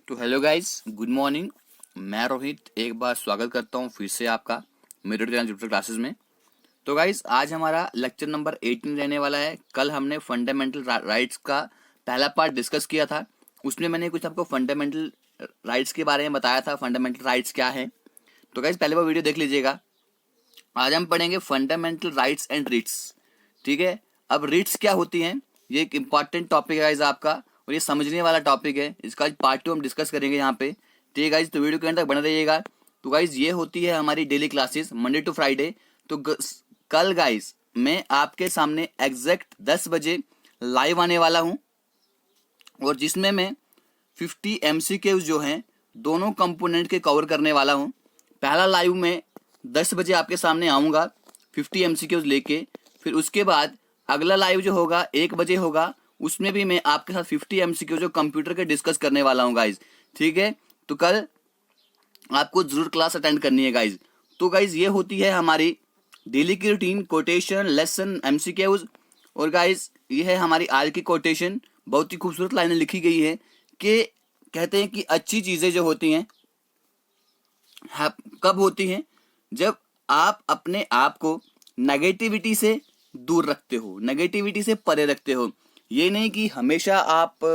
तो hello guys, good morning. मैं रोहित एक बार स्वागत करता हूँ फिर से आपका मेरे जुपिटर क्लासेस में। तो गाइस, आज हमारा लेक्चर नंबर 18 रहने वाला है। कल हमने फंडामेंटल राइट्स का पहला पार्ट डिस्कस किया था। उसमें मैंने कुछ आपको फंडामेंटल राइट्स के बारे में बताया था, फंडामेंटल राइट्स क्या है। तो गाइस, पहले वो वीडियो देख लीजिएगा। आज हम पढ़ेंगे फंडामेंटल राइट्स एंड रिट्स। ठीक है, अब रिट्स क्या होती हैं, ये एक इंपॉर्टेंट टॉपिक है गाइस आपका, और ये समझने वाला टॉपिक है। इसका आज पार्ट 2 हम डिस्कस करेंगे यहाँ पे। ठीक है गाइस, तो वीडियो के अंदर तक बने रहिएगा। तो गाइस, ये होती है हमारी daily classes Monday to Friday. तो कल गाइस मैं आपके सामने एग्जैक्ट 10 बजे लाइव आने वाला हूँ, और जिसमें मैं 50 MCQs जो हैं दोनों कंपोनेंट के कवर करने वाला हूँ। पहला लाइव में 10 बजे आपके सामने आऊँगा 50 MCQs लेके। फिर उसके बाद अगला लाइव जो होगा 1 बजे होगा, उसमें भी मैं आपके साथ 50 MCQs जो कंप्यूटर के डिस्कस करने वाला हूँ गाइज। ठीक है, तो कल आपको जरूर क्लास अटेंड करनी है गाइज। तो गाइज, ये होती है हमारी डेली की रूटीन, कोटेशन, लेसन, MCQs। और गाइज, ये है हमारी आज की कोटेशन। बहुत ही खूबसूरत लाइनें लिखी गई है कि कहते हैं कि अच्छी चीजें जो होती हैं कब होती हैं, जब आप अपने आप को नेगेटिविटी से दूर रखते हो, नेगेटिविटी से परे रखते हो। ये नहीं कि हमेशा आप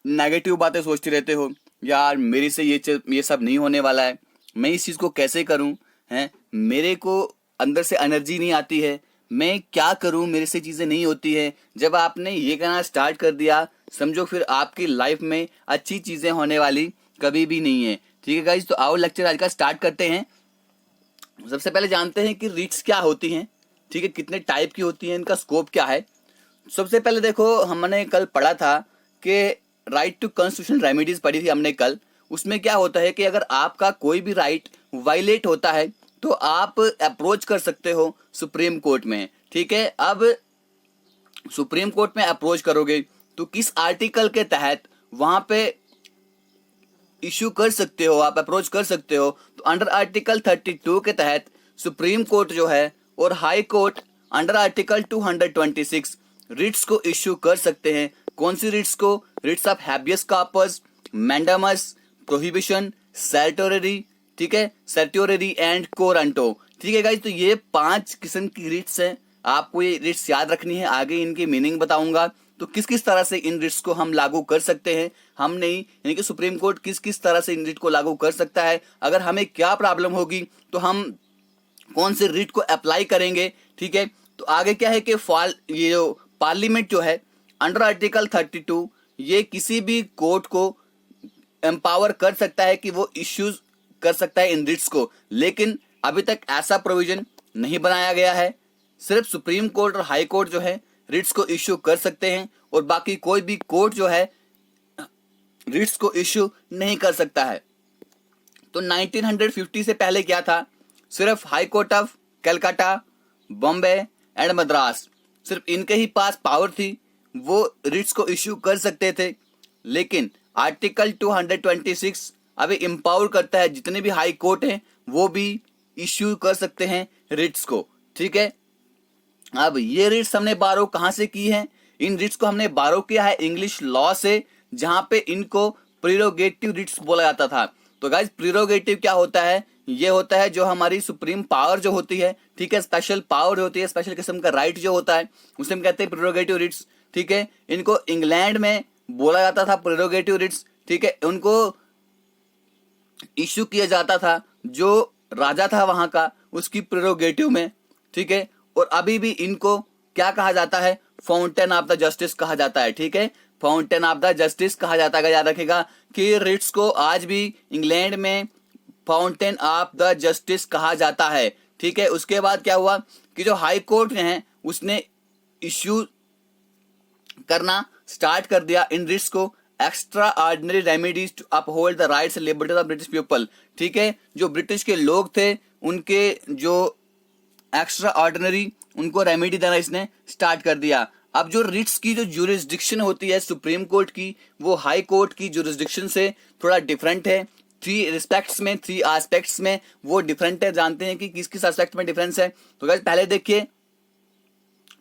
नेगेटिव बातें सोचते रहते हो, यार मेरे से ये सब नहीं होने वाला है, मैं इस चीज को कैसे करूं, हैं मेरे को अंदर से एनर्जी नहीं आती है, मैं क्या करूं, मेरे से चीजें नहीं होती है। जब आपने ये कहना स्टार्ट कर दिया, समझो फिर आपकी लाइफ में अच्छी चीजें होने वाली कभी भी नहीं है। ठीक है गाइज, तो आओ लेक्चर आज का स्टार्ट करते हैं। सबसे पहले जानते हैं कि रिट्स क्या होती हैं। ठीक है, कितने टाइप की होती हैं, इनका स्कोप क्या है। सबसे पहले देखो, हमने कल पढ़ा था कि राइट टू कॉन्स्टिट्यूशनल रेमेडीज पढ़ी थी हमने कल। उसमें क्या होता है कि अगर आपका कोई भी राइट वायलेट होता है तो आप अप्रोच कर सकते हो सुप्रीम कोर्ट में। ठीक है, अब सुप्रीम कोर्ट में अप्रोच करोगे तो किस आर्टिकल के तहत वहां पे इश्यू कर सकते हो, आप अप्रोच कर सकते हो। तो अंडर आर्टिकल 32 के तहत सुप्रीम कोर्ट जो है और high court under article 226 writs को इश्यू कर सकते हैं। कौन सी रिट्स को? Writs of habeas corpus, mandamus, prohibition, certiorari, ठीक है, सर्टोररी एंड कोरंटो। ठीक है गाइस, तो ये 5 किस्म की रिट्स हैं। आपको ये रिट्स याद रखनी है, आगे इनकी मीनिंग बताऊंगा। तो किस किस तरह से इन रिट्स को हम लागू कर सकते हैं, हम नहीं, यानी कि सुप्रीम कोर्ट किस किस तरह से इन रिट को लागू कर सकता है, अगर हमें क्या प्रॉब्लम होगी तो हम कौन से रिट को अप्लाई करेंगे। ठीक है, तो आगे क्या है कि ये जो पार्लियामेंट जो है अंडर आर्टिकल 32 ये किसी भी कोर्ट को एम्पावर कर सकता है कि वो इश्यूज कर सकता है इन रिट्स को, लेकिन अभी तक ऐसा प्रोविजन नहीं बनाया गया है। सिर्फ सुप्रीम कोर्ट और हाई कोर्ट जो है रिट्स को इश्यू कर सकते हैं, और बाकी कोई भी कोर्ट जो है रिट्स को इश्यू नहीं कर सकता है। तो 1950 से पहले क्या था, सिर्फ high court of Calcutta, Bombay and Madras, सिर्फ इनके ही पास पावर थी, वो रिट्स को इश्यू कर सकते थे। लेकिन आर्टिकल 226 अभी एम्पावर करता है जितने भी हाई कोर्ट हैं वो भी इश्यू कर सकते हैं रिट्स को। ठीक है, अब ये रिट्स हमने बारो कहां से की है? इन रिट्स को हमने बारो किया है इंग्लिश लॉ से, जहां पे इनको प्रीरोगेटिव रिट्स बोला जाता था। तो गाइस, प्रीरोगेटिव क्या होता है? ये होता है जो हमारी सुप्रीम पावर जो होती है, ठीक है, स्पेशल पावर होती है, स्पेशल किस्म का राइट जो होता है, उसे हम कहते हैं प्रीरोगेटिव रिट्स। ठीक है, इनको इंग्लैंड में बोला जाता था प्रीरोगेटिव रिट्स। ठीक है, उनको इश्यू किया जाता था जो राजा था वहां का, उसकी प्रीरोगेटिव में। ठीक है, और अभी भी इनको क्या कहा जाता है? फाउंटेन ऑफ द जस्टिस कहा जाता है। ठीक है, फाउंटेन ऑफ द जस्टिस कहा जाता है। याद रखेगा कि रिट्स को आज भी इंग्लैंड में फाउंटेन ऑफ द जस्टिस कहा जाता है। ठीक है, उसके बाद क्या हुआ कि जो हाई कोर्ट है उसने इश्यू करना स्टार्ट कर दिया इन रिट्स को, extraordinary remedies to uphold the rights and liberties of British people. ठीक है, जो ब्रिटिश के लोग थे उनके जो एक्स्ट्रा ऑर्डिनरी उनको रेमेडी देना इसने स्टार्ट कर दिया। अब जो रिट्स की जो ज्यूरिसडिक्शन होती है सुप्रीम कोर्ट की, वो हाई कोर्ट की ज्यूरिसडिक्शन से थोड़ा डिफरेंट है। 3 रिस्पेक्ट्स में, 3 एस्पेक्ट्स में वो डिफरेंट है। जानते हैं कि किस किस एस्पेक्ट में डिफरेंस है। तो गाइस, पहले देखिए,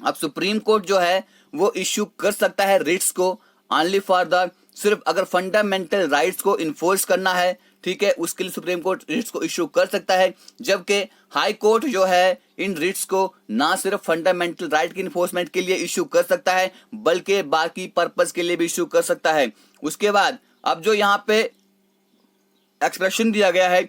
अब सुप्रीम कोर्ट जो है वो इश्यू कर सकता है रिट्स को ओनली फॉर द सिर्फ अगर फंडामेंटल राइट्स को इन्फोर्स करना है, ठीक है, उसके लिए सुप्रीम कोर्ट रिट्स को इशू कर सकता है, जबकि हाई कोर्ट जो है इन रिट्स को ना सिर्फ फंडामेंटल राइट की इन्फोर्समेंट के लिए इशू कर सकता है बल्कि बाकी पर्पस के लिए भी इशू कर सकता है। उसके बाद अब जो यहाँ पे एक्सप्रेशन दिया गया है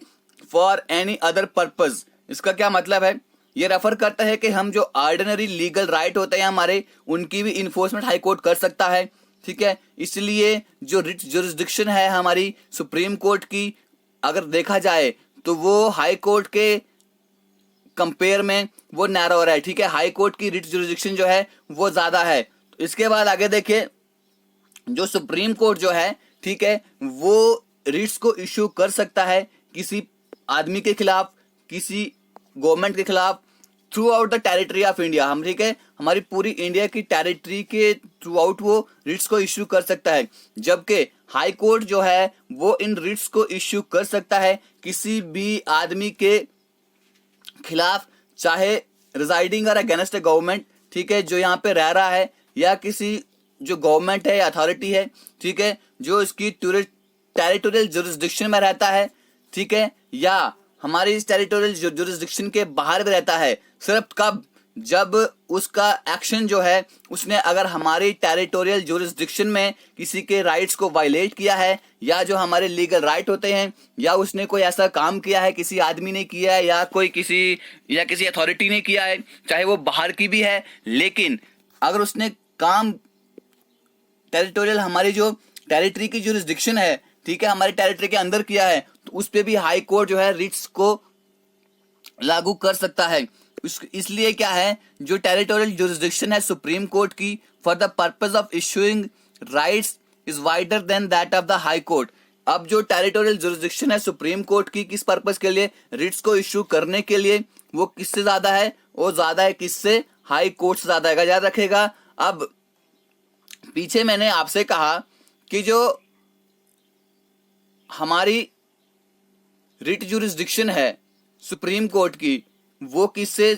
फॉर एनी अदर पर्पस, इसका क्या मतलब है? ये रेफर करता है कि हम जो ऑर्डिनरी लीगल राइट होते हैं हमारे, उनकी भी इन्फोर्समेंट हाई कोर्ट कर सकता है, ठीक है। इसलिए जो रिट जुरिस्डिक्शन है हमारी सुप्रीम कोर्ट की, अगर देखा जाए तो वो हाई कोर्ट के कंपेयर में वो नैरो हो रहा है, ठीक है। हाई कोर्ट की रिट जुरिस्डिक्शन जो है वो ज्यादा है। तो इसके बाद आगे देखिए, जो सुप्रीम कोर्ट जो है, ठीक है, वो रिट्स को इशू कर सकता है किसी आदमी के खिलाफ, किसी गवर्नमेंट के खिलाफ through out the territory of India. हम, ठीक है, हमारी पूरी इंडिया की टेरिटरी के थ्रू आउट वो रिट्स को इश्यू कर सकता है, जबकि हाई कोर्ट जो है वो इन रिट्स को इश्यू कर सकता है किसी भी आदमी के खिलाफ, चाहे रिजाइडिंग और अगेंस्ट ए गवर्नमेंट, ठीक है, जो यहाँ पे रह रहा है, या किसी जो गवर्नमेंट है या अथॉरिटी है, ठीक है, जो इसकी टेरिटोरियल जुरिस्डिक्शन में रहता है, ठीक है, या हमारी इस टेरिटोरियल जुरिस्डिक्शन के बाहर भी रहता है। सिर्फ कब? जब उसका एक्शन जो है उसने अगर हमारी टेरिटोरियल जुरिस्डिक्शन में किसी के राइट्स को वायलेट किया है, या जो हमारे लीगल राइट होते हैं, या उसने कोई ऐसा काम किया है, किसी आदमी ने किया है, या किसी अथॉरिटी ने किया है, चाहे वो बाहर की भी है, लेकिन अगर उसने काम टेरिटोरियल हमारी जो टेरिटरी की जुरिस्डिक्शन है, ठीक है, हमारी टेरिटरी के अंदर किया है, तो उस पे भी हाई कोर्ट जो है रिट्स को लागू कर सकता है। इसलिए क्या है, जो टेरिटोरियल जुरिस्डिक्शन है सुप्रीम कोर्ट की for the purpose of issuing rights is wider than that of the high court. अब जो टेरिटोरियल जुरिस्डिक्शन है सुप्रीम कोर्ट की किस पर्पस के लिए, रिट्स को इशू करने के लिए, वो किससे ज्यादा है? वो ज्यादा है किससे? हाई कोर्ट से ज्यादा है, याद रखेगा। अब पीछे मैंने आपसे कहा कि जो हमारी रिट जुरिस्डिक्शन है सुप्रीम कोर्ट की वो किससे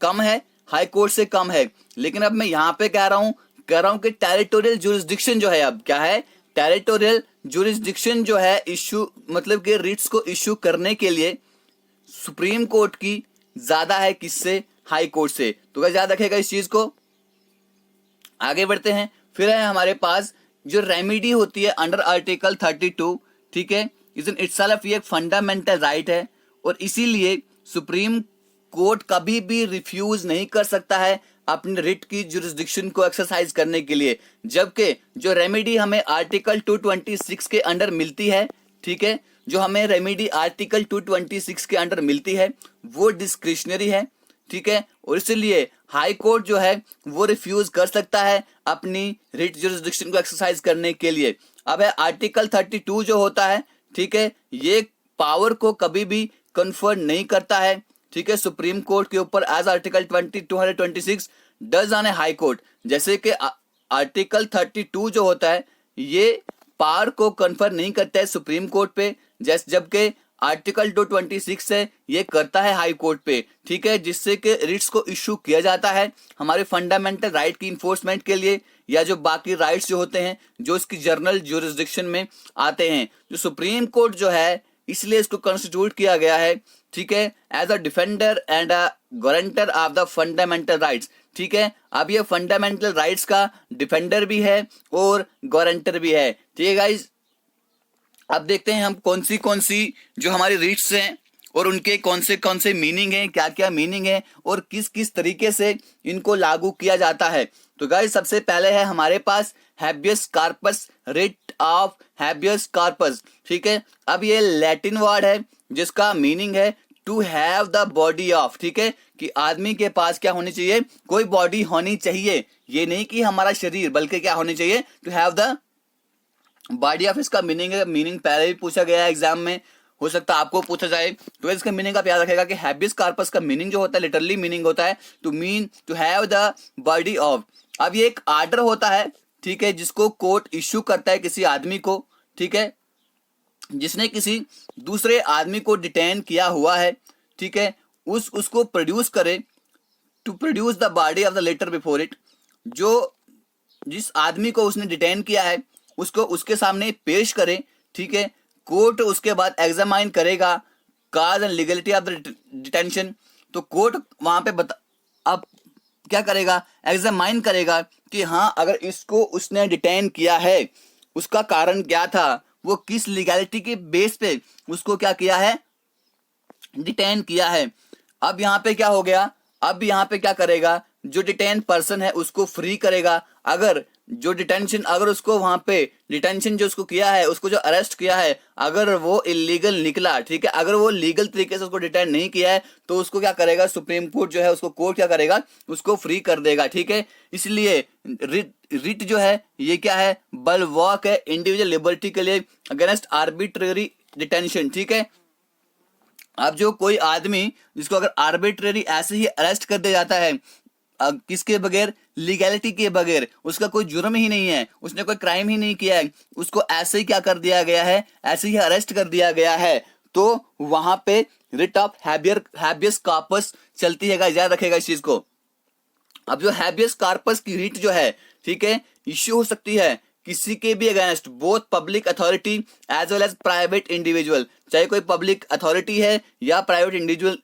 कम है? हाई कोर्ट से कम है। लेकिन अब मैं यहां पे कह रहा हूं कि टेरिटोरियल जुरिस्डिक्शन जो है, अब क्या है, टेरिटोरियल जुरिस्डिक्शन जो है इशू, मतलब कि रिट्स को इशू करने के लिए सुप्रीम कोर्ट की ज्यादा है किससे? हाई कोर्ट से। तो क्या याद रखेगा इस चीज को। आगे बढ़ते हैं। फिर है हमारे पास जो रेमेडी होती है अंडर आर्टिकल 32, ठीक है, इज इन इटसेल्फ ये एक फंडामेंटल राइट है, और इसीलिए सुप्रीम कोर्ट कभी भी रिफ्यूज नहीं कर सकता है अपने रिट की जुरिस्डिक्शन को एक्सरसाइज करने के लिए। जबकि जो रेमेडी हमें आर्टिकल 226 के अंडर मिलती है, ठीक है, जो हमें रेमेडी आर्टिकल 226 के अंडर मिलती है वो डिस्क्रिशनरी है, ठीक है, और इसलिए हाई कोर्ट जो है वो रिफ्यूज कर सकता है अपनी रिट जुरिस्डिक्शन को एक्सरसाइज करने के लिए। अब है आर्टिकल 32 जो होता है, ठीक है, ये पावर को कभी भी कन्फर्म नहीं करता है, ठीक है, सुप्रीम कोर्ट के ऊपर, as article 226 does on a High Court. जैसे कि आर्टिकल 32 जो होता है ये पावर को कन्फर्म नहीं करता है सुप्रीम कोर्ट पे, जबकि आर्टिकल 226 है ये करता है हाई कोर्ट पे, ठीक है, जिससे कि रिट्स को इशू किया जाता है हमारे फंडामेंटल राइट की इन्फोर्समेंट के लिए, या जो बाकी राइट्स जो होते हैं जो इसकी जर्नल जुरिस्डिक्शन में आते हैं। जो सुप्रीम कोर्ट जो है इसलिए इसको कॉन्स्टिट्यूट किया गया है, ठीक है, as a defender and a guarantor of the fundamental rights, ठीक है। अब ये फंडामेंटल राइट्स का डिफेंडर भी है और गारंटर भी है, ठीक है गाइज। अब देखते हैं हम कौन सी जो हमारी रिट्स हैं और उनके कौन से मीनिंग हैं, क्या क्या मीनिंग है और किस किस तरीके से इनको लागू किया जाता है। तो गाइस सबसे पहले है हमारे पास habeas corpus, writ of habeas corpus, ठीक है। अब ये लैटिन वर्ड है जिसका मीनिंग है to have the body of, ठीक है, कि आदमी के पास क्या होनी चाहिए, कोई बॉडी होनी चाहिए। ये नहीं कि हमारा शरीर, बल्कि क्या होनी चाहिए, to have the body of. इसका मीनिंग पहले भी पूछा गया है एग्जाम में, हो सकता है आपको पूछा जाए, तो इसका मीनिंग आप याद रखेगा कि हैबियस कार्पस का मीनिंग जो होता है, लिटरली मीनिंग होता है to have the body of. अब ये एक आर्डर होता है, ठीक है, जिसको कोर्ट इश्यू करता है किसी आदमी को, ठीक है, जिसने किसी दूसरे आदमी को डिटेन किया हुआ है, ठीक है, उसको प्रोड्यूस करे, to produce the body of the latter before it. जो जिस आदमी को उसने डिटेन किया है उसको उसके सामने पेश करें, ठीक है। कोर्ट उसके बाद एग्जामाइन करेगा काज and legality of the detention. तो कोर्ट वहां पे अब क्या करेगा, एग्जामाइन करेगा कि हाँ अगर इसको उसने डिटेन किया है उसका कारण क्या था, वो किस लीगैलिटी के बेस पे उसको क्या किया है, डिटेन किया है। अब यहाँ पे क्या हो गया, अब यहाँ पे क्या करेगा, जो डिटेन पर्सन है उसको फ्री करेगा। अगर जो डिटेंशन, अगर उसको वहां पे डिटेंशन जो उसको किया है, उसको जो अरेस्ट किया है, अगर वो इलीगल निकला, ठीक है, अगर वो लीगल तरीके से उसको डिटेन नहीं किया है तो उसको क्या करेगा, सुप्रीम कोर्ट जो है उसको कोर्ट क्या करेगा, उसको फ्री कर देगा, ठीक है। इसलिए रिट जो है ये क्या है, बलवॉक है इंडिविजुअल लिबर्टी के लिए अगेंस्ट आर्बिट्रेरी डिटेंशन, ठीक है। अब जो कोई आदमी जिसको अगर आर्बिट्रेरी ऐसे ही अरेस्ट कर दिया जाता है, किसके बगैर, लीगैलिटी के बगैर, उसका कोई जुर्म ही नहीं है, उसने कोई क्राइम ही नहीं किया है, उसको ऐसे ही क्या कर दिया गया है, ऐसे ही अरेस्ट कर दिया गया है, तो वहां पे रिट ऑफ हैबियस कॉर्पस चलती है। याद रखेगा इस चीज को। अब जो हैबियस कॉर्पस की रिट जो है, ठीक है, इश्यू हो सकती है किसी के भी against, both public authority as well as private individual, चाहे कोई पब्लिक अथॉरिटी है या प्राइवेट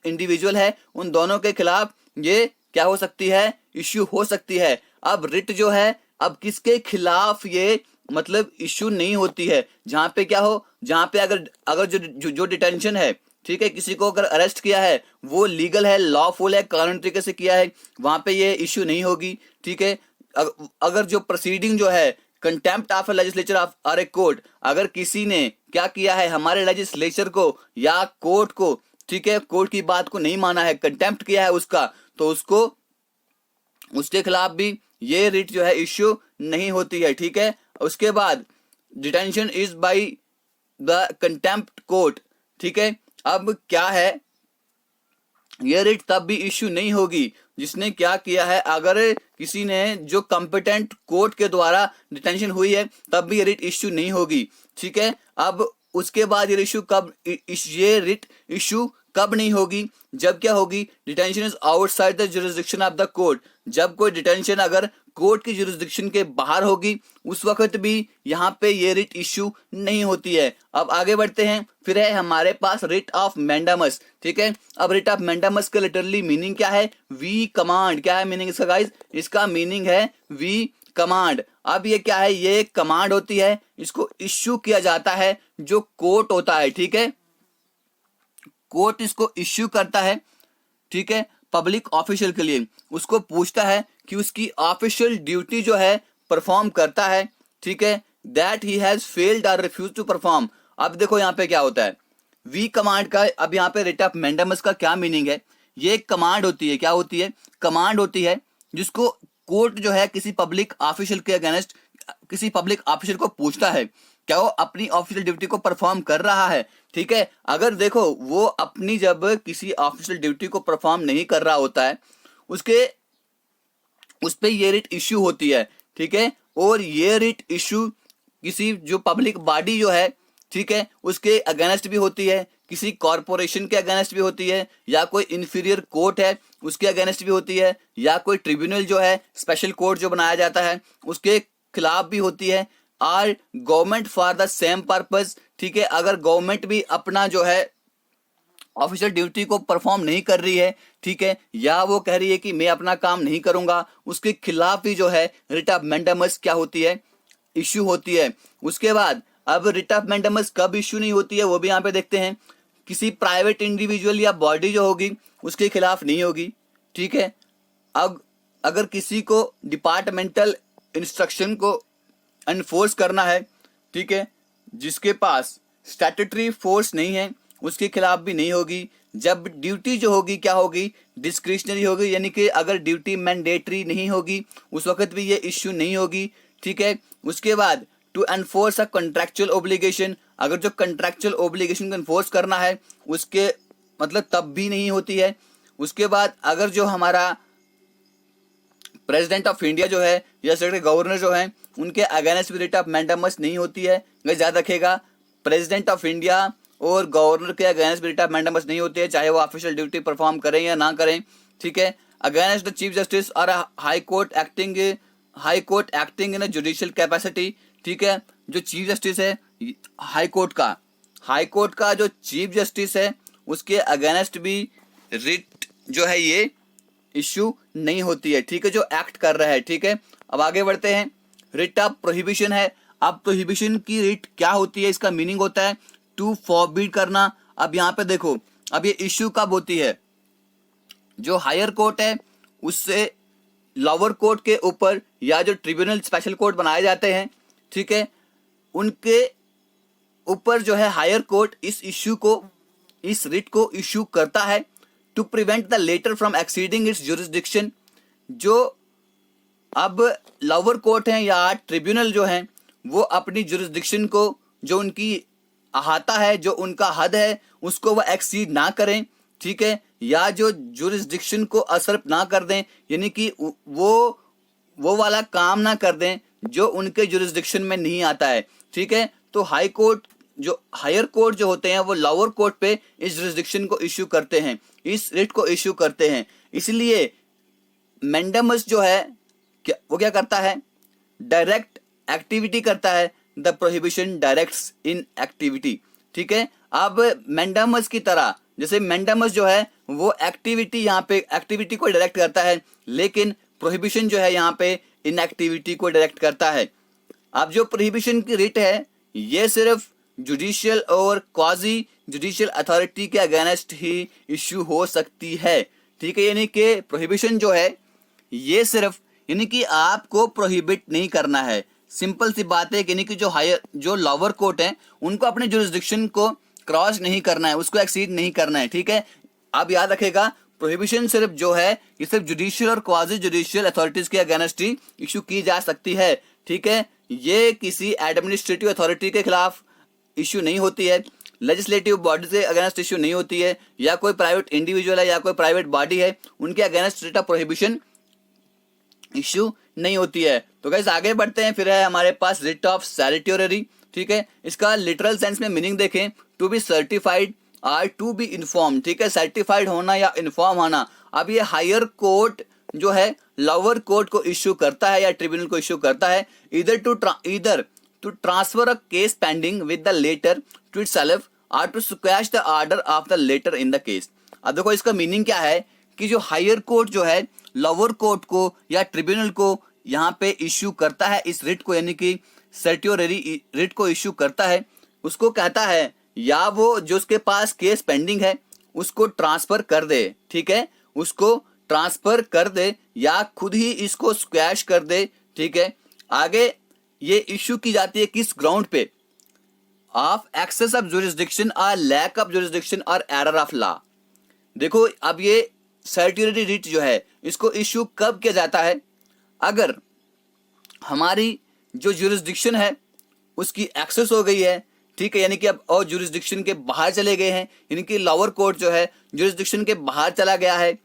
इंडिविजुअल है, उन दोनों के खिलाफ ये क्या हो सकती है, इश्यू हो सकती है। अब रिट जो है, अब किसके खिलाफ ये मतलब इश्यू नहीं होती है, जहां पे क्या हो, जहां पे अगर अगर जो डिटेंशन है, ठीक है, किसी को अगर अरेस्ट किया है वो लीगल है, लॉफुल है, कानूनी तरीके से किया है, वहां पे ये इश्यू नहीं होगी, ठीक है। अगर जो प्रोसीडिंग जो है, कंटेम्प्ट ऑफ लेजिस्लेचर ऑफ और ए कोर्ट, अगर किसी ने क्या किया है, हमारे लेजिस्लेचर को या कोर्ट को, ठीक है, कोर्ट की बात को नहीं माना है, कंटेम्प्ट किया है उसका, तो उसको उसके खिलाफ भी ये रिट जो है इश्यू नहीं होती है, ठीक है। उसके बाद detention is by the contempt court, ठीक है। अब क्या है, ये रिट तब भी इश्यू नहीं होगी जिसने क्या किया है, अगर किसी ने जो कंपिटेंट कोर्ट के द्वारा डिटेंशन हुई है तब भी ये रिट इश्यू नहीं होगी, ठीक है। अब उसके बाद ये रिट इश्यू कब नहीं होगी, जब क्या होगी, detention is outside the jurisdiction of the court, जब कोई डिटेंशन अगर कोर्ट की जुरिस्डिक्शन के बाहर होगी उस वक्त भी यहाँ पे ये रिट इश्यू नहीं होती है। अब आगे बढ़ते हैं, फिर है हमारे पास रिट ऑफ मैंडामस, ठीक है। अब रिट ऑफ मैंडामस का लिटरली मीनिंग क्या है, वी कमांड। क्या है मीनिंग इसका गाइस, इसका मीनिंग है वी कमांड। अब ये क्या है, ये कमांड होती है, इसको इश्यू किया जाता है जो कोर्ट होता है, ठीक है, कोर्ट इसको इश्यू करता है, ठीक है, पब्लिक ऑफिशियल के लिए, उसको पूछता है कि उसकी ऑफिशियल ड्यूटी जो है परफॉर्म करता है, ठीक है, दैट ही हैज फेल्ड और रिफ्यूज टू परफॉर्म। अब देखो यहाँ पे क्या होता है, वी कमांड का, अब यहाँ पे रिट ऑफ मैंडामस का क्या मीनिंग है, ये एक कमांड होती है, क्या होती है, कमांड होती है जिसको कोर्ट जो है किसी पब्लिक ऑफिशियल के अगेंस्ट, किसी पब्लिक ऑफिशियल को पूछता है क्या वो अपनी ऑफिशियल ड्यूटी को परफॉर्म कर रहा है, ठीक है। अगर देखो वो अपनी जब किसी ऑफिशियल ड्यूटी को परफॉर्म नहीं कर रहा होता है, उस पे ये रिट इश्यू होती है, ठीक है। और ये रिट इश्यू किसी जो पब्लिक बॉडी जो है, ठीक है, उसके अगेंस्ट भी होती है, किसी कॉरपोरेशन के अगेंस्ट भी होती है, या कोई इंफीरियर कोर्ट है उसके अगेंस्ट भी होती है, या कोई ट्रिब्यूनल जो है, स्पेशल कोर्ट जो बनाया जाता है उसके खिलाफ भी होती है, और government for the same purpose, ठीक है। अगर गवर्नमेंट भी अपना जो है ऑफिशियल ड्यूटी को परफॉर्म नहीं कर रही है, ठीक है, या वो कह रही है कि मैं अपना काम नहीं करूंगा, उसके खिलाफ भी जो है रिट ऑफ मैंडामस क्या होती है, इश्यू होती है। उसके बाद अब रिट ऑफ मैंडामस कब इश्यू नहीं होती है वो भी यहाँ पे देखते हैं, किसी प्राइवेट इंडिविजुअल या बॉडी जो होगी उसके खिलाफ नहीं होगी, ठीक है। अब अगर किसी को डिपार्टमेंटल इंस्ट्रक्शन को एनफोर्स करना है, ठीक है, जिसके पास स्टैट्यूटरी फोर्स नहीं है उसके खिलाफ भी नहीं होगी। जब ड्यूटी जो होगी क्या होगी, डिस्क्रिशनरी होगी, यानी कि अगर ड्यूटी मैंडेटरी नहीं होगी उस वक्त भी ये इश्यू नहीं होगी, ठीक है। उसके बाद to enforce a contractual obligation, अगर जो कॉन्ट्रैक्चुअल ओब्लिगेशन को एनफोर्स करना है उसके मतलब तब भी नहीं होती है। उसके बाद अगर जो हमारा प्रेसिडेंट ऑफ इंडिया जो है या सेक्रेटरी गवर्नर जो है उनके अगेंस्ट भी रिट ऑफ मैंडामस नहीं होती है। याद रखेगा, प्रेसिडेंट ऑफ इंडिया और गवर्नर के अगेंस्ट भी रिट ऑफ मैंडामस नहीं होती है, चाहे वो ऑफिशियल ड्यूटी परफॉर्म करें या ना करें, ठीक है। अगेंस्ट द चीफ जस्टिस और high court acting in a judicial capacity, ठीक है, जो चीफ जस्टिस है हाई कोर्ट का जो चीफ जस्टिस है उसके अगेंस्ट भी रिट जो है ये इश्यू नहीं होती है, ठीक है, जो एक्ट कर रहा है। ठीक है, अब आगे बढ़ते हैं। रिट ऑफ प्रोहिबिशन है। अब प्रोहिबिशन की रिट क्या होती है, इसका मीनिंग होता है टू फॉरबिड करना। अब यहाँ पे देखो, अब ये इश्यू कब होती है, जो हायर कोर्ट है उससे लोअर कोर्ट के ऊपर या जो ट्रिब्यूनल स्पेशल कोर्ट बनाए जाते हैं, ठीक है, उनके ऊपर जो है हायर कोर्ट इस इश्यू को, इस रिट को इश्यू करता है to prevent the latter from exceeding its jurisdiction. जो अब लोअर कोर्ट है या ट्रिब्यूनल जो है वो अपनी जुरिस्डिक्शन को, जो उनकी अहाता है, जो उनका हद है, उसको वो एक्सीड ना करें, ठीक है, या जो जुरिस्डिक्शन को असर ना कर दें, यानी कि वो वाला काम ना कर दें जो उनके जुरिस्डिक्शन में नहीं आता है। ठीक है, तो हाई कोर्ट, जो हायर कोर्ट जो होते हैं वो लोअर कोर्ट पे इस जुरिस्डिक्शन को इश्यू करते हैं, इस रिट को इश्यू करते हैं। इसलिए मैंडेमस जो है वो क्या करता है, डायरेक्ट एक्टिविटी करता है, the prohibition directs in activity. ठीक है, अब मैंडेमस की तरह, जैसे मैंडेमस जो है वो एक्टिविटी, यहाँ पे एक्टिविटी को डायरेक्ट करता है, लेकिन प्रोहिबिशन जो है यहाँ पे इन एक्टिविटी को डायरेक्ट करता है। अब जो प्रोहिबिशन की रिट है ये सिर्फ जुडिशियल और क्वाजी जुडिशियल अथॉरिटी के अगेंस्ट ही इश्यू हो सकती है। ठीक है, यानी कि प्रोहिबिशन जो है ये सिर्फ, यानी कि आपको प्रोहिबिट नहीं करना है, सिंपल सी बात है, यानी कि जो लोअर कोर्ट है उनको अपने जुरिस्डिक्शन को क्रॉस नहीं करना है, उसको एक्सीड नहीं करना है। ठीक है, अब याद रखेगा प्रोहिबिशन सिर्फ जो है ये सिर्फ जुडिशियल और क्वाजी जुडिशियल अथॉरिटीज के अगेंस्ट ही इशू की जा सकती है। ठीक है, ये किसी एडमिनिस्ट्रेटिव अथॉरिटी के खिलाफ इशू नहीं होती है, लेजिस्लेटिव बॉडी के अगेंस्ट इशू नहीं होती है, या कोई प्राइवेट इंडिविजुअल है या कोई प्राइवेट बॉडी है उनके against writ of prohibition issue नहीं होती है। तो गाइस आगे बढ़ते हैं, फिर है हमारे पास रिट ऑफ सर्टियोररी। ठीक है, इसका लिटरल सेंस में मीनिंग देखें, टू बी सर्टिफाइड और टू बी इन्फॉर्म। ठीक है, सर्टिफाइड होना या इन्फॉर्म होना। अब ये हायर कोर्ट जो है लोअर कोर्ट को इश्यू करता है या ट्रिब्यूनल को इश्यू करता है, इधर to transfer a case pending with the latter to itself और to squash the order of the latter in the case. अब देखो इसका मीनिंग क्या है कि जो हायर कोर्ट जो है लोअर कोर्ट को या ट्रिब्यूनल को यहाँ पे इश्यू करता है इस रिट को, यानी कि सर्टियोररी रिट को इश्यू करता है, उसको कहता है या वो जो उसके पास केस पेंडिंग है उसको ट्रांसफर कर दे। ठीक है, उसको ट्रांसफर कर दे या खुद ही इसको स्क्वैश कर दे। ठीक है, आगे ये इश्यू की जाती है किस ग्राउंड पे, ऑफ एक्सेस ऑफ जुरिस्डिक्शन और लैक ऑफ जुरिस्डिक्शन और एरर ऑफ लॉ। देखो अब ये सर्टियोररी रिट जो है इसको इश्यू कब किया जाता है, अगर हमारी जो जुरिस्डिक्शन है उसकी एक्सेस हो गई है। ठीक है, यानी कि अब और जुरिस्डिक्शन के बाहर चले गए हैं, यानी कि लोअर कोर्ट जो है जुरिस्डिक्शन के बाहर चला गया है,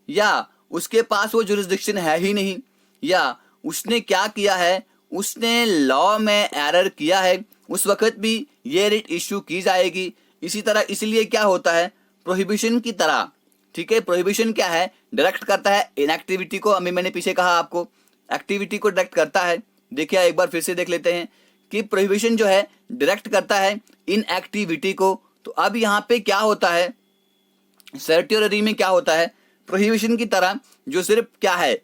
या उसके पास वो जुरिस्डिक्शन है ही नहीं, या उसने क्या किया है, उसने लॉ में एरर किया है, उस वक्त भी ये रिट इश्यू की जाएगी। इसी तरह इसलिए क्या होता है प्रोहिबिशन की तरह, ठीक है, प्रोहिबिशन क्या है, डायरेक्ट करता है इनएक्टिविटी को। अभी मैंने पीछे कहा आपको एक्टिविटी को डायरेक्ट करता है, देखिए एक बार फिर से देख लेते हैं कि प्रोहिबिशन जो है डायरेक्ट करता है इनएक्टिविटी को। तो अब यहाँ पे क्या होता है, सर्टियोररी में क्या होता है, प्रोहिबिशन की तरह जो सिर्फ क्या है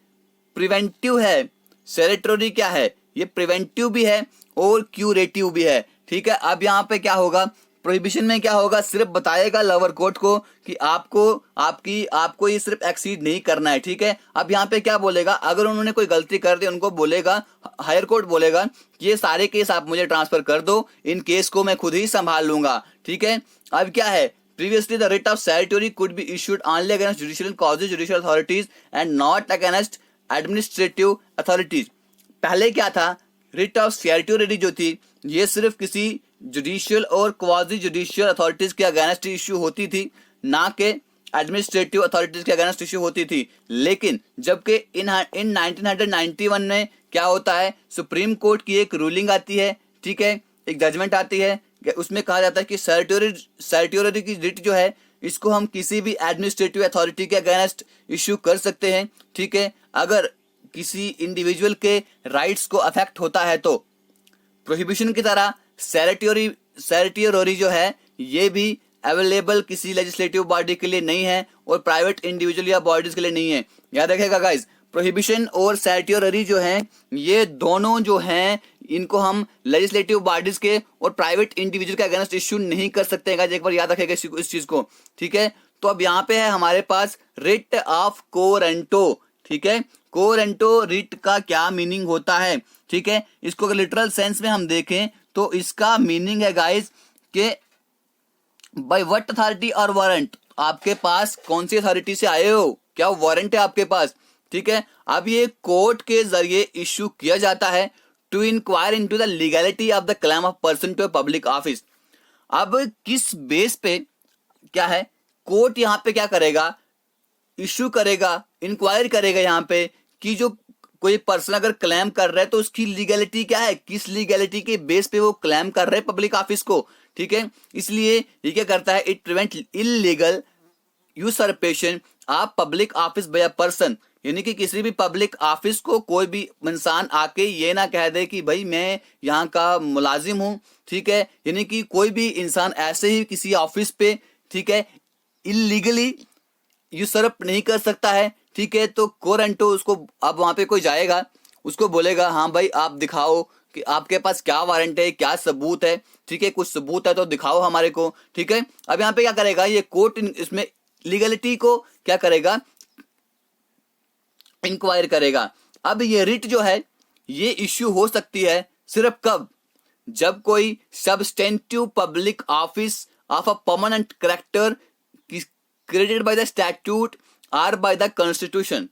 प्रिवेंटिव है, सर्टियोररी क्या है, ये प्रिवेंटिव भी है और क्यूरेटिव भी है। ठीक है, अब यहाँ पे क्या होगा, प्रोहिबिशन में क्या होगा, सिर्फ बताएगा लोअर कोर्ट को कि आपको ये सिर्फ एक्सीड नहीं करना है। ठीक है, अब यहाँ पे क्या बोलेगा, अगर उन्होंने कोई गलती कर दी उनको बोलेगा, हायर कोर्ट बोलेगा कि ये सारे केस आप मुझे ट्रांसफर कर दो, इन केस को मैं खुद ही संभाल लूंगा। ठीक है, अब क्या है, previously the writ of certiorari could be issued only against judicial causes judicial authorities and not against administrative authorities. पहले क्या था, रिट ऑफ सर्टियोररी जो थी ये सिर्फ किसी जुडिशियल और क्वाजी जुडिशियल अथॉरिटीज के अगेंस्ट इश्यू होती थी, ना कि एडमिनिस्ट्रेटिव अथॉरिटीज के अगेंस्ट इश्यू होती थी। लेकिन जबकि इन 1991 में क्या होता है, सुप्रीम कोर्ट की एक रूलिंग आती है, ठीक है, एक जजमेंट आती है, उसमें कहा जाता है कि सर्टियोररी की रिट जो है इसको हम किसी भी एडमिनिस्ट्रेटिव अथॉरिटी के अगेंस्ट इश्यू कर सकते हैं। ठीक है, अगर किसी इंडिविजुअल के राइट्स को अफेक्ट होता है प्रोहिबिशन की तरह सेरेटियोरी जो है ये भी अवेलेबल किसी लेजिस्लेटिव बॉडी के लिए नहीं है और प्राइवेट इंडिविजुअल या बॉडीज के लिए नहीं है। याद रखिएगा गाइस, प्रोहिबिशन और सेरेटियोरी जो है ये दोनों जो हैं इनको हम लेजिस्लेटिव बॉडीज के और प्राइवेट इंडिविजुअल के अगेंस्ट इश्यू नहीं कर सकते हैं गाइस, एक बार याद रखिएगा इस चीज को, ठीक है। तो अब यहाँ पे है हमारे पास रिट ऑफ क्वो रेंटो, ठीक है। क्वो रेंटो रिट का क्या मीनिंग होता है, ठीक है। इसको अगर लिटरल सेंस में हम देखें तो इसका मीनिंग है गाइस कि बाय व्हाट अथॉरिटी और वारंट, आपके पास कौन सी अथॉरिटी से आए हो, क्या वारंट है आपके पास, ठीक है। अब ये कोर्ट के जरिए इश्यू किया जाता है to inquire into the legality of the claim of person to public office. अब किस बेस पे क्या है, कोर्ट यहाँ पे क्या करेगा, इश्यू करेगा, इंक्वायर करेगा यहाँ पे कि जो कोई पर्सन अगर क्लेम कर रहा है तो उसकी लीगैलिटी क्या है, किस लीगैलिटी के बेस पे वो क्लेम कर रहे हैं पब्लिक ऑफिस को, ठीक है। इसलिए ये क्या करता है, it prevent illegal usurpation of public office by a person, यानी कि किसी भी पब्लिक ऑफिस को कोई भी इंसान आके ये ना कह दे कि भाई मैं यहाँ का मुलाजिम हूँ, ठीक है। यानी कि कोई भी इंसान ऐसे ही किसी ऑफिस पे, ठीक है, इलीगली यूसरप नहीं कर सकता है, ठीक है। तो क्वो रेंटो उसको, अब वहां पे कोई जाएगा उसको बोलेगा हाँ भाई आप दिखाओ कि आपके पास क्या वारंट है, क्या सबूत है, ठीक है, कुछ सबूत है तो दिखाओ हमारे को, ठीक है। अब यहाँ पे क्या करेगा ये कोर्ट, इसमें लीगलिटी को क्या करेगा, इंक्वायर करेगा। अब ये रिट जो है ये इश्यू हो सकती है सिर्फ कब, जब कोई substantive public office of a permanent character created by the statute और बाय द कॉन्स्टिट्यूशन,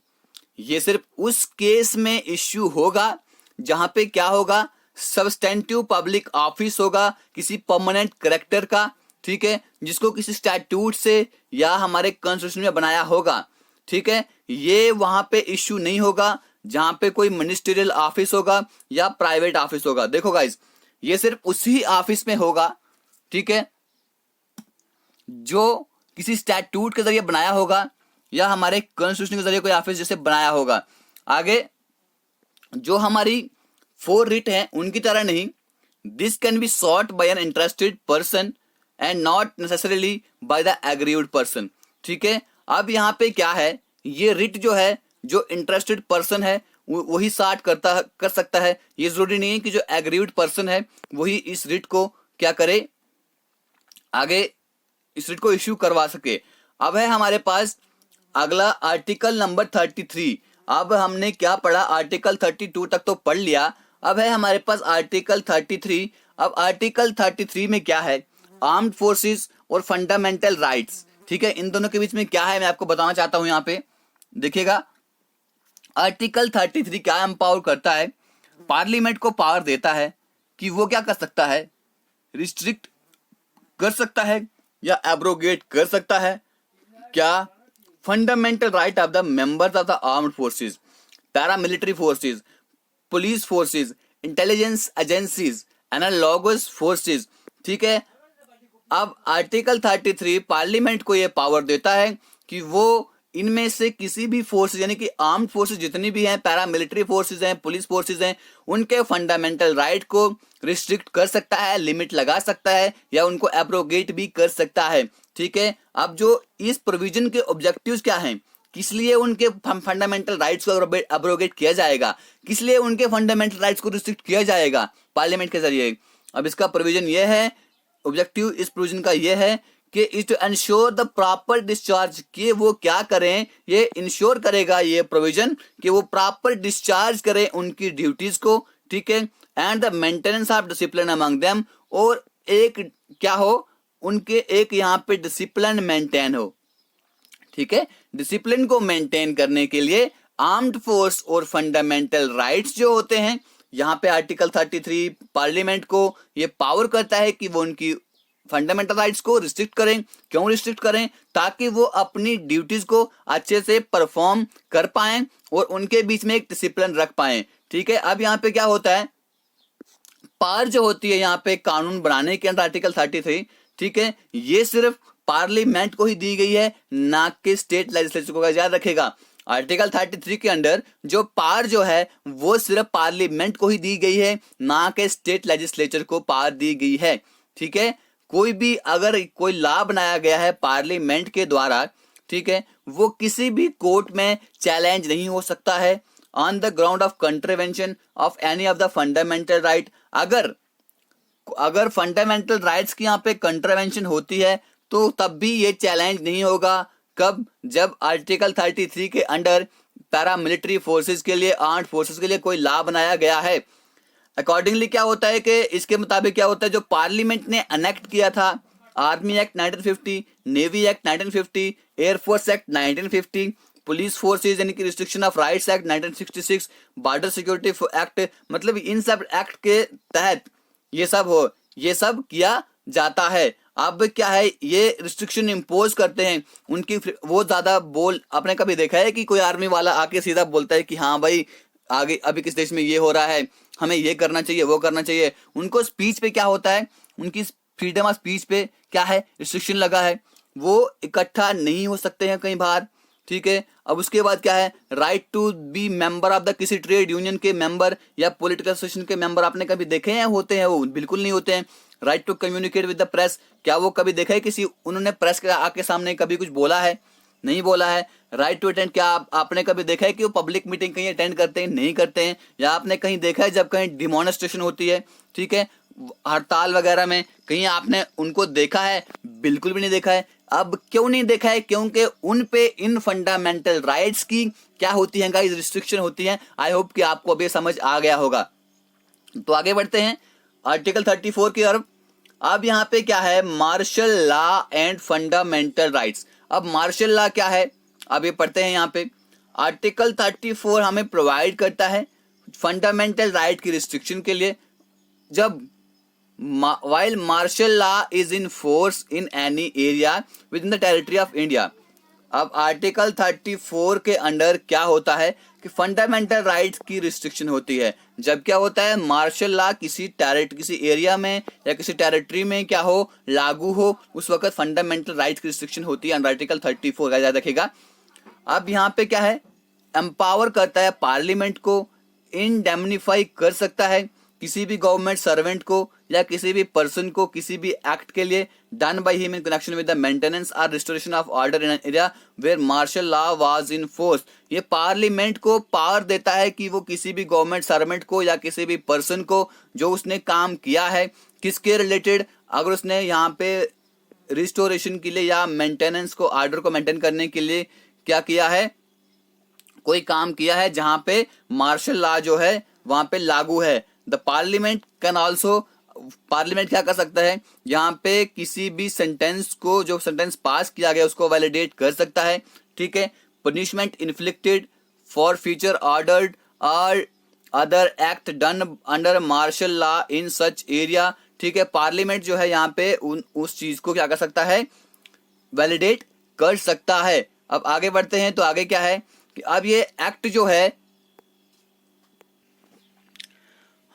ये सिर्फ उस केस में इश्यू होगा जहां पे क्या होगा, सबस्टेंटिव पब्लिक ऑफिस होगा किसी परमानेंट कैरेक्टर का, ठीक है, जिसको किसी स्टैट्यूट से या हमारे कॉन्स्टिट्यूशन में बनाया होगा, ठीक है। ये वहां पे इश्यू नहीं होगा जहां पे कोई मिनिस्ट्रियल ऑफिस होगा या प्राइवेट ऑफिस होगा। देखो गाइस, ये सिर्फ उसी ऑफिस में होगा, ठीक है, जो किसी स्टैट्यूट के जरिए बनाया होगा या हमारे कॉन्स्टिट्यूशन के जरिए कोई ऑफिस जैसे बनाया होगा। आगे जो हमारी 4 रिट है उनकी तरह नहीं, this can be sought by an interested person and not necessarily by the aggrieved person, ठीक है। अब यहाँ पे क्या है, ये रिट जो है जो इंटरेस्टेड पर्सन है वही सॉट कर सकता है, ये जरूरी नहीं है कि जो एग्रीव्ड पर्सन है वही इस रिट को क्या करे, आगे इस रिट को इश्यू करवा सके। अब है हमारे पास अगला आर्टिकल नंबर 33। अब हमने क्या पढ़ा, आर्टिकल 32 तक तो पढ़ लिया, अब है हमारे पास आर्टिकल 33। अब आर्टिकल 33 में क्या है, आर्म्ड फोर्सेस और फंडामेंटल राइट्स, ठीक है, इन दोनों के बीच में क्या है मैं आपको बताना चाहता हूं। यहाँ पे देखिएगा, आर्टिकल 33 क्या एम्पावर करता है, पार्लियामेंट को पावर देता है कि वो क्या कर सकता है, रिस्ट्रिक्ट कर सकता है या एब्रोगेट कर सकता है क्या, fundamental right of the members of the armed forces, paramilitary forces, police forces, intelligence agencies, analogous forces, ठीक है। अब आर्टिकल 33 पार्लियामेंट को यह पावर देता है कि वो इनमें से किसी भी फोर्स यानी कि आर्म्ड फोर्सेस जितनी भी हैं, पैरामिलिट्री फोर्सेस हैं, पुलिस फोर्सेस हैं, उनके फंडामेंटल राइट को रिस्ट्रिक्ट कर सकता है, लिमिट लगा सकता है या उनको एब्रोगेट भी कर सकता है, ठीक है। अब जो इस प्रोविजन के ऑब्जेक्टिव्स क्या हैं, किस लिए उनके फंडामेंटल राइट्स को एब्रोगेट किया जाएगा, किस लिए उनके फंडामेंटल राइट्स को रिस्ट्रिक्ट किया जाएगा पार्लियामेंट के जरिए। अब इसका प्रोविजन यह है, ऑब्जेक्टिव इस प्रोविजन का यह है कि is to ensure the proper discharge, कि वो क्या करें, ये इंश्योर करेगा ये प्रोविजन कि वो प्रॉपर डिस्चार्ज करें उनकी ड्यूटीज को, ठीक है, and the maintenance of discipline among them, और एक क्या हो, उनके एक यहाँ पे डिसिप्लिन मेंटेन हो, ठीक है। डिसिप्लिन को मेंटेन करने के लिए आर्म्ड फोर्स और फंडामेंटल राइट्स जो होते हैं, यहाँ पे आर्टिकल 33 पार्लियामेंट को ये पावर करता है कि वो उनकी फंडामेंटल राइट्स को रिस्ट्रिक्ट करें। क्यों रिस्ट्रिक्ट करें, ताकि वो अपनी ड्यूटीज को अच्छे से परफॉर्म कर पाएं और उनके बीच में एक डिसिप्लिन रख पाएं, ठीक है। अब यहाँ पे क्या होता है, पावर जो होती है यहाँ पे कानून बनाने के अंदर आर्टिकल 33, ठीक है, ये सिर्फ पार्लियामेंट को ही दी गई है, ना कि स्टेट लेजिस्लेचर को, याद रखेगा। आर्टिकल 33 के अंडर जो पावर जो है वो सिर्फ पार्लियामेंट को ही दी गई है, ना कि स्टेट लेजिस्लेचर को पावर दी गई है। ठीक है, कोई भी अगर कोई लॉ बनाया गया है पार्लियामेंट के द्वारा, ठीक है, वो किसी भी कोर्ट में चैलेंज नहीं हो सकता है on the ground of contravention of any of the fundamental right. अगर फंडामेंटल राइट्स की यहाँ पे कंट्रावेंशन होती है तो तब भी ये चैलेंज नहीं होगा। कब? जब आर्टिकल 33 के अंडर पैरामिलिट्री फोर्सेस के लिए, आर्म्ड फोर्सेस के लिए कोई लॉ बनाया गया है। अकॉर्डिंगली क्या होता है कि इसके मुताबिक क्या होता है, जो पार्लियामेंट ने अनेक्ट किया था, army act 1950, navy act 1950, air force act 1950, police forces यानी कि restriction of rights act 1966, border security act, मतलब इन सब एक्ट के तहत ये सब किया जाता है। अब क्या है, ये रिस्ट्रिक्शन इम्पोज करते हैं उनकी, वो ज्यादा आपने कभी देखा है कि कोई आर्मी वाला आके सीधा बोलता है कि हाँ भाई आगे अभी किस देश में ये हो रहा है, हमें ये करना चाहिए, वो करना चाहिए। उनको स्पीच पे क्या होता है, उनकी फ्रीडम ऑफ स्पीच पे क्या है, रिस्ट्रिक्शन लगा है, वो इकट्ठा नहीं हो सकते हैं कहीं बाहर। ठीक है, अब उसके बाद क्या है, right to be member of the किसी ट्रेड यूनियन के मेंबर या पॉलिटिकल एसोसिएशन के मेंबर आपने कभी देखे हैं होते हैं? वो बिल्कुल नहीं होते हैं। Right to communicate with the press, क्या वो कभी देखा है किसी उन्होंने प्रेस के आके सामने कभी कुछ बोला है? नहीं बोला है। राइट टू अटेंड, क्या आपने कभी देखा है कि वो पब्लिक मीटिंग कहीं अटेंड करते हैं? नहीं करते हैं। या आपने कहीं देखा है जब कहीं डिमॉन्स्ट्रेशन होती है, ठीक है, हड़ताल वगैरह में, कहीं आपने उनको देखा है? बिल्कुल भी नहीं देखा है। अब क्यों नहीं देखा है? क्योंकि उन पे इन फंडामेंटल राइट्स की क्या होती है गाइस, रिस्ट्रिक्शन होती है। आई होप कि आपको अभी समझ आ गया होगा। तो आगे बढ़ते हैं आर्टिकल 34 की तरफ। अब यहाँ पे क्या है, martial law and fundamental rights. अब मार्शल लॉ क्या है, अब ये पढ़ते हैं। यहाँ पे आर्टिकल 34 हमें प्रोवाइड करता है फंडामेंटल राइट की रिस्ट्रिक्शन के लिए, जब while martial law is in force in any area within the territory of India। अब आर्टिकल 34 के अंडर क्या होता है कि फंडामेंटल राइट्स की रिस्ट्रिक्शन होती है। जब क्या होता है, मार्शल लॉ किसी एरिया में या किसी टेरिटरी में क्या हो, लागू हो, उस वक्त फंडामेंटल राइट्स की रिस्ट्रिक्शन होती है अंडर आर्टिकल 34 का, याद रखिएगा। अब यहाँ पे क्या है, एम्पावर करता है पार्लियामेंट को, इंडेमनीफाई कर सकता है किसी भी गवर्नमेंट सर्वेंट को या किसी भी पर्सन को किसी भी एक्ट के लिए done by him in connection with the maintenance और restoration of order in an area where martial law was in force. ये पार्लियामेंट को पावर देता है कि वो किसी भी गवर्नमेंट सर्वेंट को या किसी भी पर्सन को जो उसने काम किया है किसके रिलेटेड, अगर उसने यहाँ पे रिस्टोरेशन के लिए या मेंटेनेंस को, ऑर्डर को मेंटेन करने के लिए क्या किया है, कोई काम किया है जहां पे मार्शल लॉ जो है वहां पे लागू है। The parliament can also, parliament क्या कर सकता है, यहाँ पे किसी भी सेंटेंस को, जो सेंटेंस पास किया गया उसको वैलिडेट कर सकता है। ठीक है, punishment inflicted for future ordered और other act done under martial law in such area. ठीक है, पार्लियामेंट जो है यहाँ पे उस चीज को क्या कर सकता है, वैलिडेट कर सकता है। अब आगे बढ़ते हैं, तो आगे क्या है कि अब ये एक्ट जो है,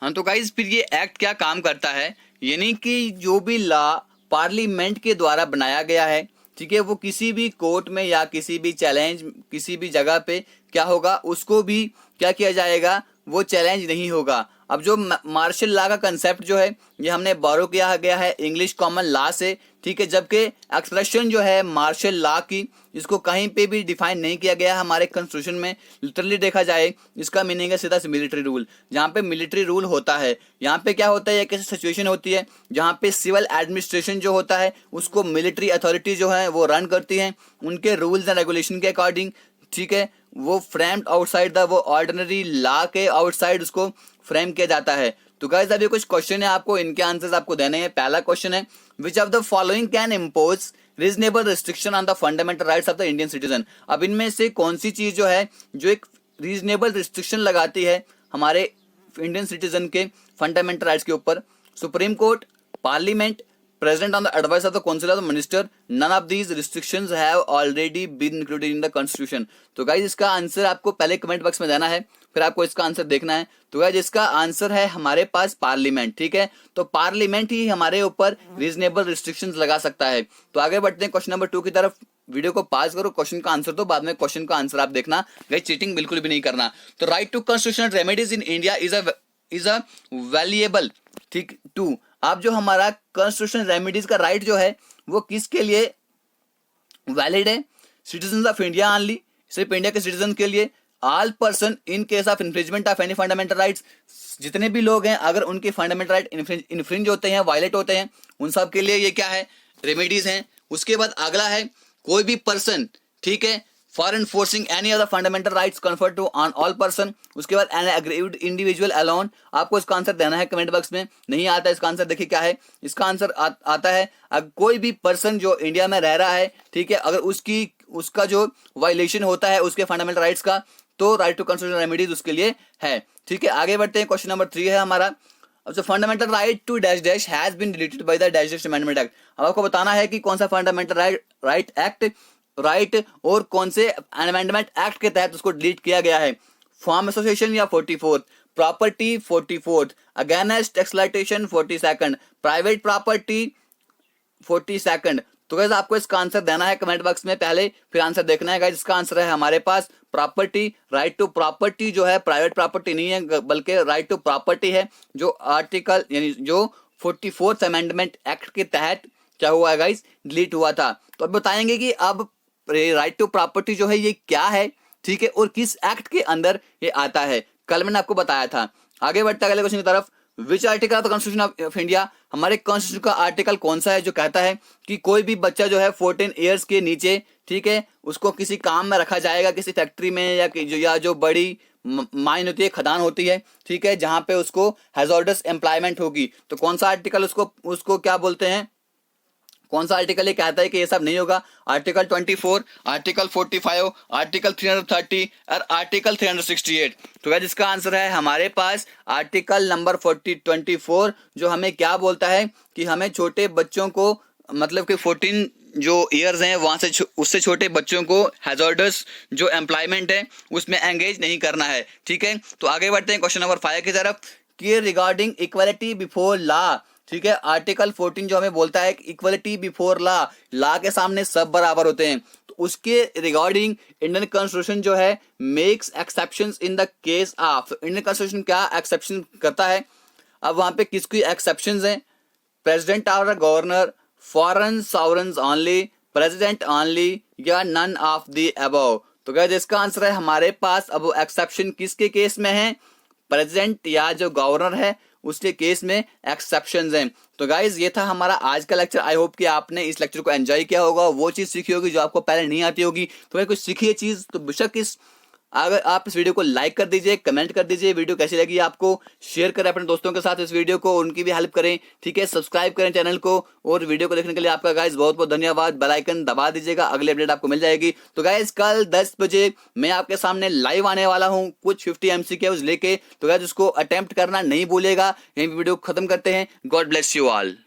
हाँ तो गाइज फिर ये एक्ट क्या काम करता है, यानी कि जो भी लॉ पार्लियामेंट के द्वारा बनाया गया है, ठीक है, वो किसी भी कोर्ट में या किसी भी चैलेंज, किसी भी जगह पे क्या होगा, उसको भी क्या किया जाएगा, वो चैलेंज नहीं होगा। अब जो मार्शल लॉ का कंसेप्ट जो है ये हमने बोरो किया गया है इंग्लिश कॉमन लॉ से। ठीक है, जबकि एक्सप्रेशन जो है मार्शल लॉ की, इसको कहीं पे भी डिफाइन नहीं किया गया हमारे कॉन्स्टिट्यूशन में। लिटरली देखा जाए इसका मीनिंग है सीधा से मिलिट्री रूल। जहाँ पे मिलिट्री रूल होता है, यहाँ पे क्या होता है, एक ऐसी सिचुएशन होती है जहाँ पे सिविल एडमिनिस्ट्रेशन जो होता है उसको मिलिट्री अथॉरिटी जो है वो रन करती है उनके रूल्स एंड रेगुलेशन के अकॉर्डिंग। ठीक है, वो फ्रेम्ड आउटसाइड द, वो ऑर्डिनरी लॉ के आउटसाइड उसको फ्रेम किया जाता है। तो गाइस अभी कुछ क्वेश्चन है आपको, इनके आंसर्स आपको देने हैं। पहला क्वेश्चन है, which of the following can impose reasonable restriction on the fundamental rights of the Indian citizen. अब इनमें से कौन सी चीज जो है जो एक रीजनेबल रिस्ट्रिक्शन लगाती है हमारे इंडियन सिटीजन के फंडामेंटल राइट्स के ऊपर? Supreme court, parliament, President on the advice of the Council of the Minister, none of these restrictions have already been included in the Constitution। तो गाइज इसका answer आपको पहले कमेंट बॉक्स में देना है, फिर आपको इसका आंसर देखना है। तो गाइज इसका आंसर है हमारे पास पार्लियामेंट। ठीक है, तो पार्लियामेंट ही हमारे ऊपर रीजनेबल रिस्ट्रिक्शंस लगा सकता है। तो आगे बढ़ते हैं क्वेश्चन नंबर 2 की तरफ। वीडियो को पास करो, क्वेश्चन का आंसर दो, बाद में क्वेश्चन का आंसर आप देखना। गाइस चीटिंग बिल्कुल भी नहीं करना। तो right to constitutional remedies in India is a valuable, ठीक टू, आप जो हमारा कॉन्स्टिट्यूशनल रेमेडीज का राइट जो है वो किसके लिए वैलिड है? सिटीजन ऑफ इंडिया ओनली, सिर्फ इंडिया के सिटीजन के लिए। All person in case of infringement of any fundamental rights, जितने भी लोग हैं अगर उनके फंडामेंटल राइट इन्फ्रिंज होते हैं, वायलेट होते हैं, उन सब के लिए ये क्या है? रेमेडीज हैं। उसके बाद अगला है कोई भी पर्सन, ठीक है, for enforcing any other fundamental rights conferred to on all person. उसके बाद एन एग्रीव्ड इंडिविजुअल अलोन, आपको इसका आंसर देना है कमेंट बॉक्स में। नहीं आता इसका आंसर, देखिए क्या है इसका आंसर आता है अगर कोई भी पर्सन जो इंडिया में रह रहा है, ठीक है, अगर उसका जो वायलेशन होता है उसके फंडामेंटल राइट्स का, तो राइट टू कॉन्स्टिट्यूशनल रेमेडीज उसके लिए है। ठीक है, आगे बढ़ते हैं। क्वेश्चन नंबर 3 है हमारा, अब fundamental right to dash dash has been deleted by the dash dash amendment act. अब आपको बताना है कि कौन सा फंडामेंटल राइट और कौन से अमेंडमेंट एक्ट के तहत उसको डिलीट किया गया है। फार्म एसोसिएशन या 44th, property 44th, against exploitation 42nd, private property 42nd। तो गाइस आपको इसका आंसर देना है कमेंट बॉक्स में पहले, फिर आंसर देखना है। गाइस इसका आंसर है हमारे पास प्रॉपर्टी। राइट टू प्रॉपर्टी जो है प्राइवेट प्रॉपर्टी नहीं है बल्कि राइट टू प्रॉपर्टी है, जो आर्टिकल यानी जो 44th अमेंडमेंट एक्ट के तहत क्या हुआ है गाइस, डिलीट हुआ था। तो अब बताएंगे कि अब राइट टू प्रॉपर्टी जो है ये क्या है, ठीक है, और किस एक्ट के अंदर ये आता है, कल मैंने आपको बताया था। आगे बढ़ते हैं अगले क्वेश्चन की तरफ। Which article of the constitution of India, हमारे कॉन्स्टिट्यूशन का आर्टिकल कौन सा है जो कहता है कि कोई भी बच्चा जो है 14 ईयर्स के नीचे, ठीक है, उसको किसी काम में रखा जाएगा, किसी फैक्ट्री में या जो बड़ी माइन होती है, खदान होती है, ठीक है, जहां पे उसको हैजर्डस एम्प्लॉयमेंट होगी। तो कौन सा आर्टिकल उसको क्या बोलते हैं, कौन सा आर्टिकल ये कहता है कि ये सब नहीं होगा? आर्टिकल 24, आर्टिकल 45, आर्टिकल 330 और आर्टिकल 368। तो गाइस इसका आंसर है हमारे पास आर्टिकल नंबर 24, जो हमें क्या बोलता है कि हमें छोटे बच्चों को, मतलब कि 14 जो ईयर्स हैं वहां से उससे छोटे बच्चों को हैजर्डस जो एम्प्लॉयमेंट है उसमें एंगेज नहीं करना है। ठीक है, तो आगे बढ़ते हैं क्वेश्चन नंबर 5 की तरफ कि रिगार्डिंग इक्वालिटी बिफोर लॉ। ठीक है, आर्टिकल 14 जो हमें बोलता है इक्वलिटी बिफोर लॉ के सामने सब बराबर होते हैं। तो उसके रिगार्डिंग इंडियन कॉन्स्टिट्यूशन जो है makes exceptions in the case of, Indian constitution क्या एक्सेप्शन करता है? अब वहां पे किसकी एक्सेप्शंस हैं? प्रेसिडेंट और governor, foreign sovereigns only, president only, या नन ऑफ द अबव। तो गाइस इसका आंसर है हमारे पास, अब एक्सेप्शन किसके केस में है? प्रेसिडेंट या जो गवर्नर है उसके केस में एक्सेप्शंस हैं। तो गाइज ये था हमारा आज का लेक्चर। आई होप कि आपने इस लेक्चर को एंजॉय किया होगा, वो चीज सीखी होगी जो आपको पहले नहीं आती होगी। तो अगर कुछ सीखी है चीज तो बेशक अगर आप इस वीडियो को लाइक कर दीजिए, कमेंट कर दीजिए, वीडियो कैसी लगी आपको, शेयर करें अपने दोस्तों के साथ इस वीडियो को, उनकी भी हेल्प करें। ठीक है, सब्सक्राइब करें चैनल को, और वीडियो को देखने के लिए आपका गाइज बहुत बहुत धन्यवाद। बेल आइकन दबा दीजिएगा, अगले अपडेट आपको मिल जाएगी। तो गाइज कल 10 बजे मैं आपके सामने लाइव आने वाला हूँ कुछ 50 MCQs लेके। तो गाइज उसको अटेम्प्ट करना नहीं भूलेगा। यही वीडियो खत्म करते हैं। God bless you all.